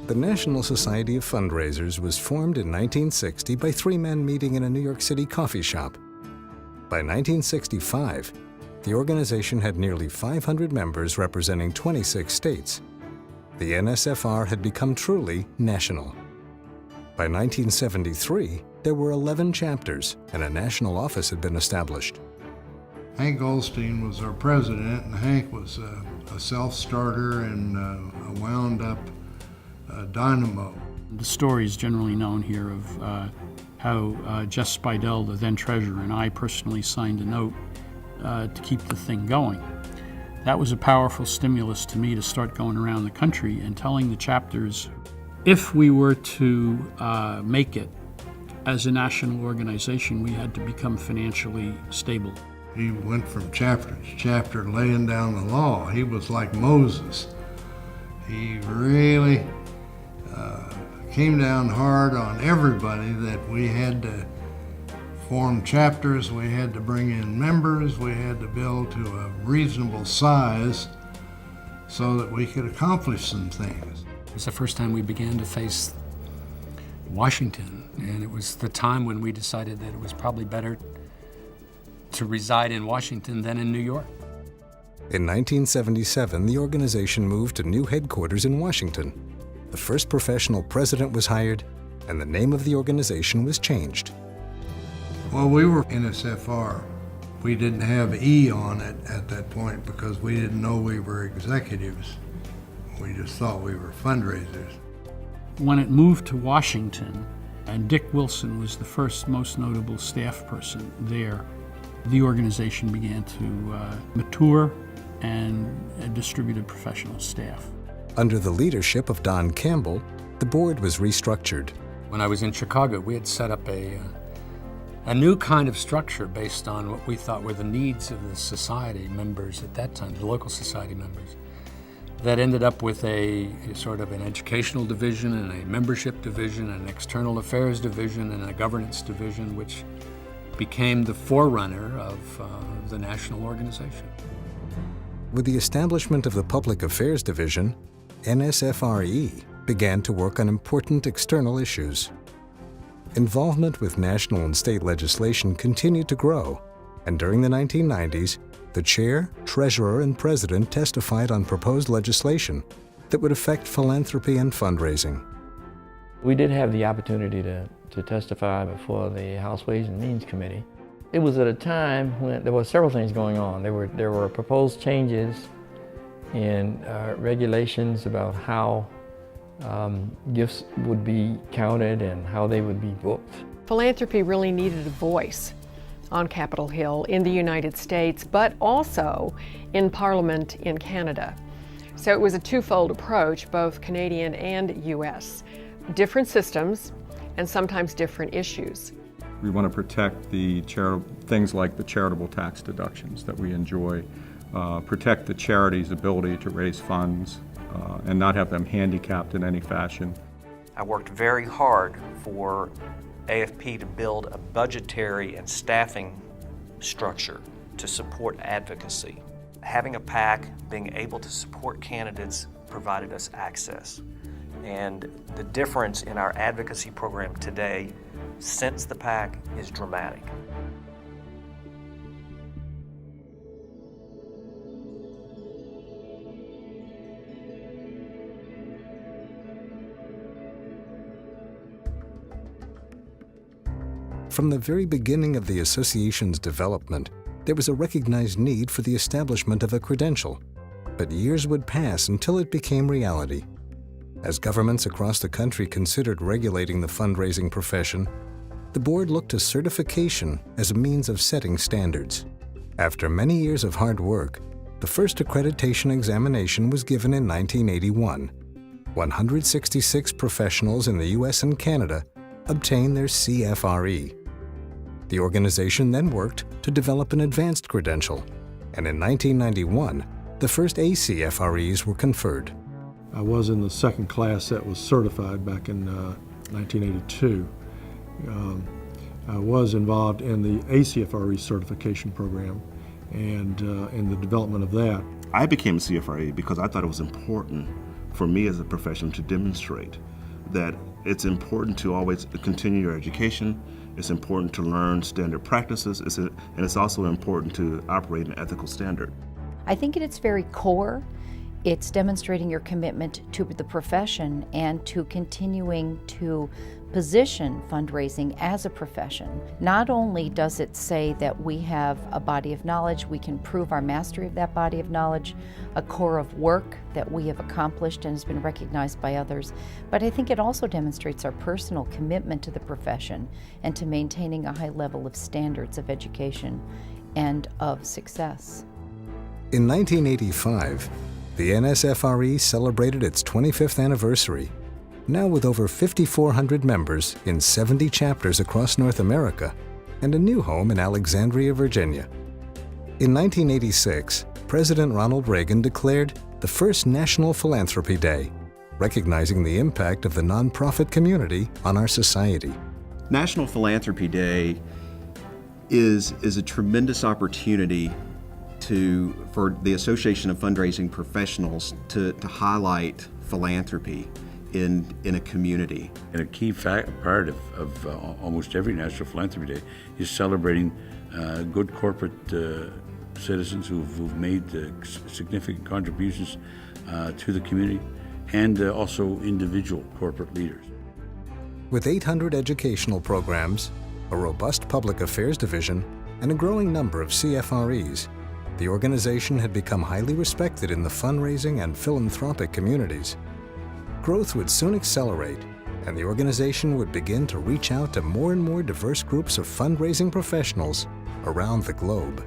The National Society of Fundraisers was formed in 1960 by three men meeting in a New York City coffee shop. By 1965, the organization had nearly 500 members representing 26 states. The NSFR had become truly national. By 1973, there were 11 chapters, and a national office had been established. Hank Goldstein was our president, and Hank was a self-starter and a wound-up dynamo. The story is generally known here of how Jess Spidell, the then treasurer, and I personally signed a note to keep the thing going. That was a powerful stimulus to me to start going around the country and telling the chapters, if we were to make it as a national organization, we had to become financially stable. He went from chapter to chapter laying down the law. He was like Moses. He really came down hard on everybody that we had to form chapters, we had to bring in members, we had to build to a reasonable size so that we could accomplish some things. It was the first time we began to face Washington, and it was the time when we decided that it was probably better to reside in Washington than in New York. In 1977, the organization moved to new headquarters in Washington. The first professional president was hired, and the name of the organization was changed. Well, we were NSFR. We didn't have E on it at that point because we didn't know we were executives. We just thought we were fundraisers. When it moved to Washington, and Dick Wilson was the first most notable staff person there, the organization began to mature and distributed professional staff. Under the leadership of Don Campbell, the board was restructured. When I was in Chicago, we had set up a new kind of structure based on what we thought were the needs of the society members at that time, the local society members, that ended up with a sort of an educational division and a membership division, an external affairs division, and a governance division, which became the forerunner of the national organization. With the establishment of the Public Affairs Division, NSFRE began to work on important external issues. Involvement with national and state legislation continued to grow, and during the 1990s, the chair, treasurer, and president testified on proposed legislation that would affect philanthropy and fundraising. We did have the opportunity to testify before the House Ways and Means Committee. It was at a time when there were several things going on. There were proposed changes in regulations about how gifts would be counted and how they would be booked. Philanthropy really needed a voice on Capitol Hill in the United States, but also in Parliament in Canada. So it was a twofold approach, both Canadian and US. Different systems and sometimes different issues. We want to protect the things like the charitable tax deductions that we enjoy, protect the charity's ability to raise funds, and not have them handicapped in any fashion. I worked very hard for AFP to build a budgetary and staffing structure to support advocacy. Having a PAC, being able to support candidates, provided us access. And the difference in our advocacy program today, since the PAC, is dramatic. From the very beginning of the association's development, there was a recognized need for the establishment of a credential, but years would pass until it became reality. As governments across the country considered regulating the fundraising profession, the board looked to certification as a means of setting standards. After many years of hard work, the first accreditation examination was given in 1981. 166 professionals in the US and Canada obtained their CFRE. The organization then worked to develop an advanced credential, and in 1991, the first ACFREs were conferred. I was in the second class that was certified back in 1982. I was involved in the ACFRE certification program and in the development of that. I became a CFRE because I thought it was important for me as a professional to demonstrate that it's important to always continue your education, it's important to learn standard practices, and it's also important to operate an ethical standard. I think at its very core, it's demonstrating your commitment to the profession and to continuing to position fundraising as a profession. Not only does it say that we have a body of knowledge, we can prove our mastery of that body of knowledge, a core of work that we have accomplished and has been recognized by others, but I think it also demonstrates our personal commitment to the profession and to maintaining a high level of standards of education and of success. In 1985, the NSFRE celebrated its 25th anniversary, now with over 5,400 members in 70 chapters across North America and a new home in Alexandria, Virginia. In 1986, President Ronald Reagan declared the first National Philanthropy Day, recognizing the impact of the nonprofit community on our society. National Philanthropy Day is a tremendous opportunity for the Association of Fundraising Professionals to highlight philanthropy in a community. And a key part of almost every National Philanthropy Day is celebrating good corporate citizens who've made significant contributions to the community, and also individual corporate leaders. With 800 educational programs, a robust public affairs division, and a growing number of CFREs, the organization had become highly respected in the fundraising and philanthropic communities. Growth would soon accelerate, and the organization would begin to reach out to more and more diverse groups of fundraising professionals around the globe.